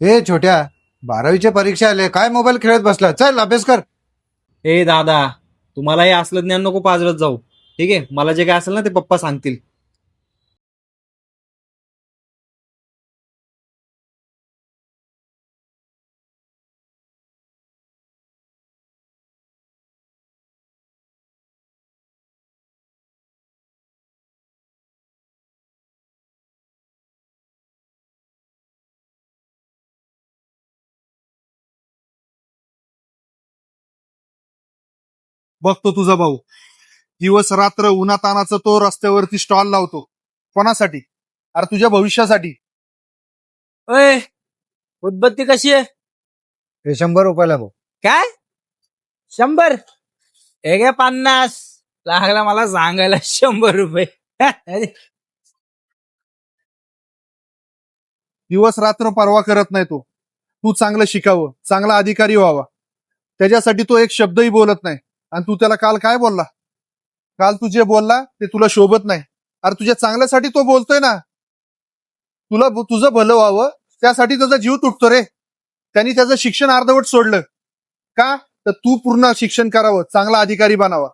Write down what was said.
ए छोट्या, 12वीच्या परीक्षा आले, काय मोबाईल खेळत बसला? चल अभ्यास कर. ए दादा, तुम्हाला हे असलं ज्ञान नको पाजरत जाऊ. ठीक आहे, मला जे काय असेल ना ते पप्पा सांगतील. बघतो तुझा भाऊ दिवस रात्र उन्हातानाचं तो रस्त्यावरती स्टॉल लावतो. कोणासाठी? अरे तुझ्या भविष्यासाठी. ओय, उदबत्ती कशी आहे? हे 100 रुपयाला भाऊ. काय? 100? हे घ्या 50. लागला मला सांगायला 100 रुपये. अरे, दिवस रात्र परवा करत नाही तो. तू चांगलं शिकावं, चांगला अधिकारी व्हावा, त्याच्यासाठी तो एक शब्दही बोलत नाही. आणि तू त्याला काल काय बोलला? काल तू जे बोलला ते तुला शोभत नाही. अरे तुझ्या चांगल्यासाठी तो बोलतोय ना. तुला तुझं भलं व्हावं त्यासाठी त्याचा जीव तुटतो रे. त्यांनी त्याचं शिक्षण अर्धवट सोडलं का? तर तू पूर्ण शिक्षण करावं, चांगला अधिकारी बनावा.